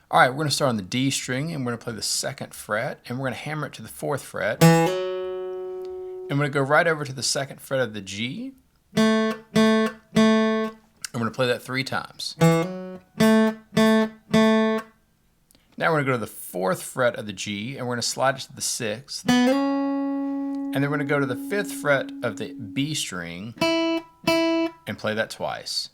All right, we're going to start on the D string, and we're going to play the 2nd fret, and we're going to hammer it to the 4th fret. And we're going to go right over to the 2nd fret of the G. And we're going to play that 3 times. Now we're going to go to the 4th fret of the G, and we're going to slide it to the 6th. And then we're going to go to the 5th fret of the B string and play that twice.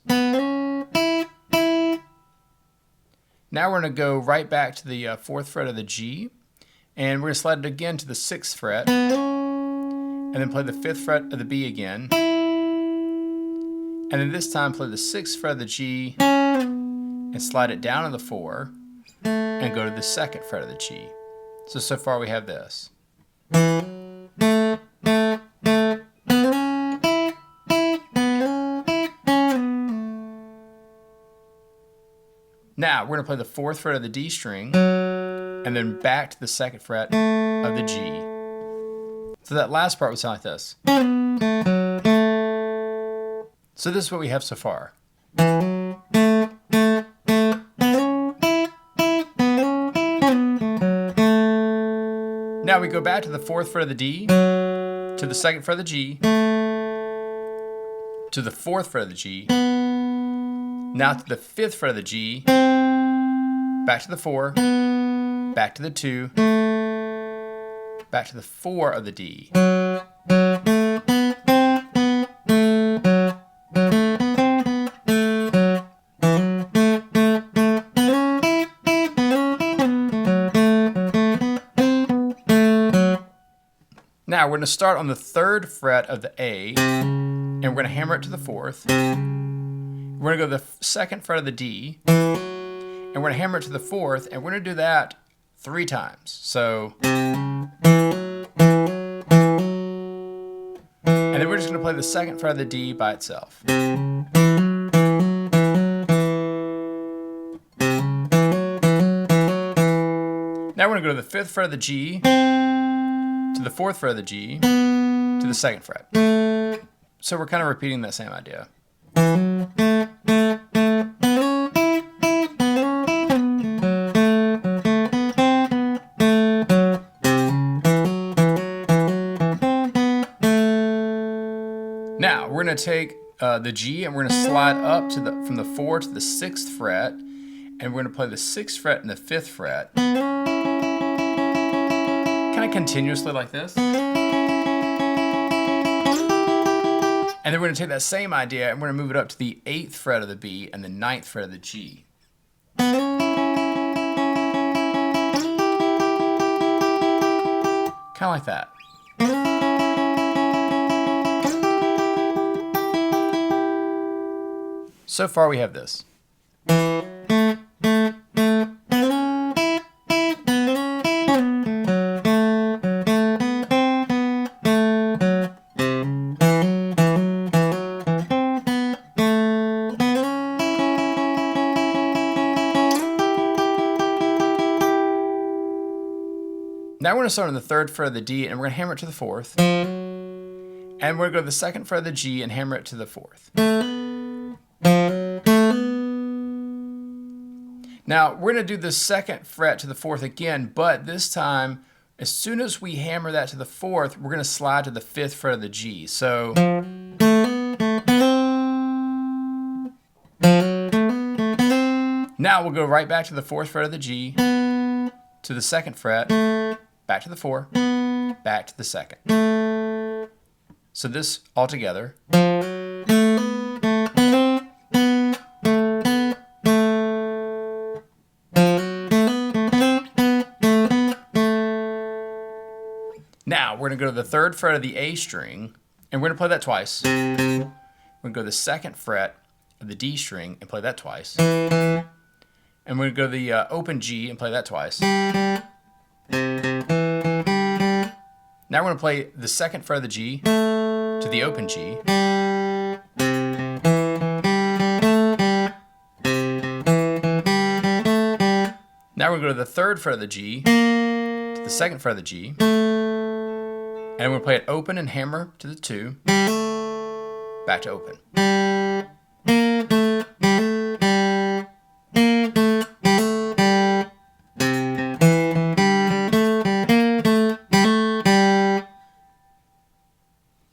Now we're going to go right back to the 4th fret of the G, and we're going to slide it again to the 6th fret, and then play the 5th fret of the B again, and then this time play the 6th fret of the G, and slide it down to the 4, and go to the 2nd fret of the G. So far we have this. Now, we're going to play the 4th fret of the D string, and then back to the 2nd fret of the G. So that last part would sound like this. So this is what we have so far. Now we go back to the 4th fret of the D, to the 2nd fret of the G, to the 4th fret of the G, now to the 5th fret of the G, back to the 4, back to the 2, back to the 4 of the D. Now we're going to start on the 3rd fret of the A, and we're going to hammer it to the 4th. We're going to go to the 2nd fret of the D, and we're going to hammer it to the 4th, and we're going to do that 3 times. So, and then we're just going to play the 2nd fret of the D by itself. Now we're going to go to the 5th fret of the G, to the 4th fret of the G, to the 2nd fret. So we're kind of repeating that same idea. Now we're going to take the G, and we're going to slide up to from the 4 to the 6th fret, and we're going to play the 6th fret and the 5th fret, kind of continuously like this. And then we're going to take that same idea, and we're going to move it up to the 8th fret of the B and the 9th fret of the G. Kind of like that. So far we have this. Now we're going to start on the 3rd fret of the D, and we're going to hammer it to the 4th. And we're going to go to the 2nd fret of the G and hammer it to the 4th. Now we're going to do the 2nd fret to the 4th again, but this time, as soon as we hammer that to the 4th, we're going to slide to the 5th fret of the G. So now we'll go right back to the 4th fret of the G, to the 2nd fret, back to the 4, back to the 2nd. So this all together. Now we're going to go to the 3rd fret of the A string, and we're going to play that twice. We're going to go to the 2nd fret of the D string and play that twice. And we're going to go to the open G and play that twice. Now we're going to play the 2nd fret of the G to the open G. Now we're going to go to the 3rd fret of the G to the 2nd fret of the G. And we're going to play it open and hammer to the 2, back to open.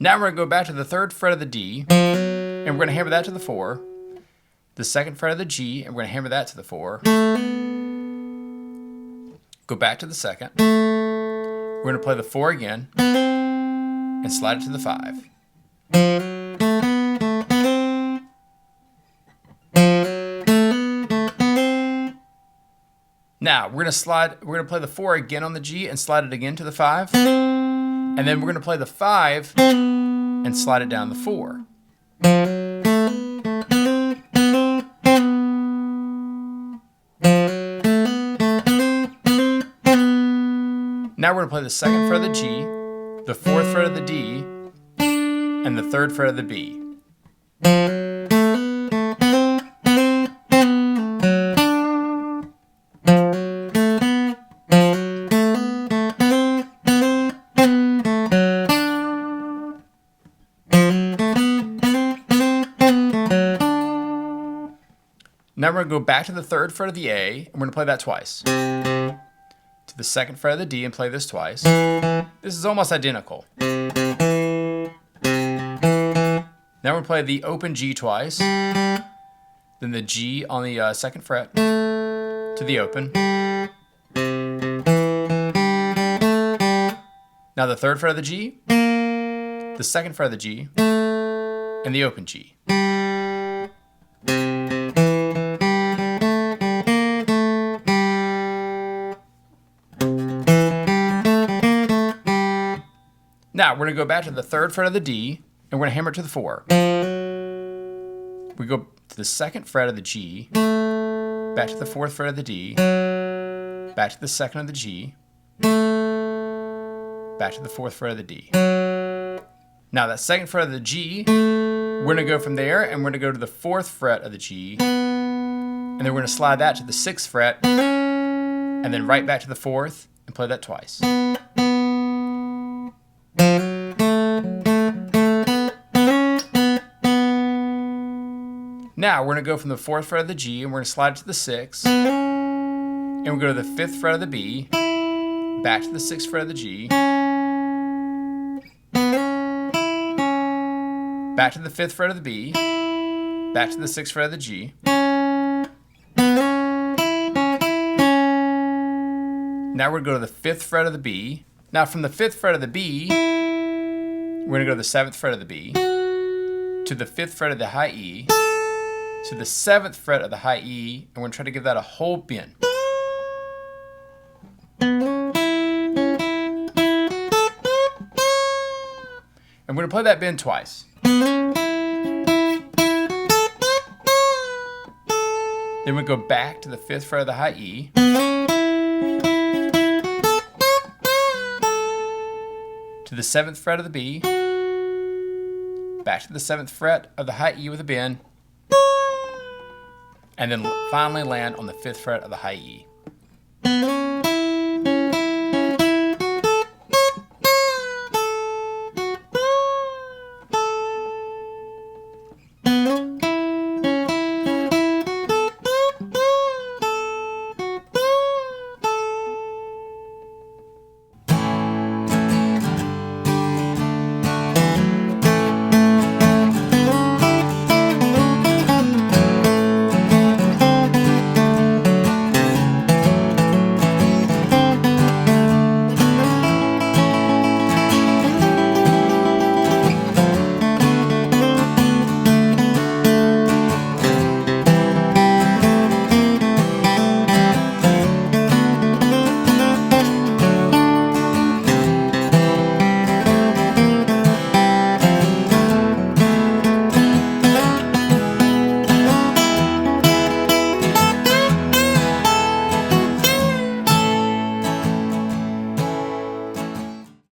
Now we're going to go back to the 3rd fret of the D, and we're going to hammer that to the 4. The 2nd fret of the G, and we're going to hammer that to the 4. Go back to the 2nd. We're going to play the 4 again, and slide it to the 5. Now we're going to play the 4 again on the G and slide it again to the 5. And then we're going to play the 5 and slide it down the 4. Now we're going to play the 2nd fret of the G, the 4th fret of the D, and the 3rd fret of the B. Now we're going to go back to the 3rd fret of the A, and we're going to play that twice. To the 2nd fret of the D and play this twice. This is almost identical. Now we're going to play the open G twice, then the G on the 2nd fret to the open. Now the 3rd fret of the G, the 2nd fret of the G, and the open G. Now we're going to go back to the 3rd fret of the D, and we're going to hammer it to the 4. We go to the 2nd fret of the G, back to the 4th fret of the D, back to the 2nd of the G, back to the 4th fret of the D. Now that 2nd fret of the G, we're going to go from there, and we're going to go to the 4th fret of the G, and then we're going to slide that to the 6th fret, and then right back to the 4th, and play that twice. Now we're going to go from the 4th fret of the G, and we're going to slide it to the 6th, and we'll go to the 5th fret of the B, back to the 6th fret of the G, back to the 5th fret of the B, back to the 6th fret of the G. Now we're going to go to the 5th fret of the B. Now from the 5th fret of the B, we're going to go to the 7th fret of the B, to the 5th fret of the high E, to the 7th fret of the high E, and we're going to try to give that a whole bend. And we're going to play that bend twice. Then we go back to the 5th fret of the high E, to the 7th fret of the B, back to the 7th fret of the high E with a bend, and then finally land on the 5th fret of the high E.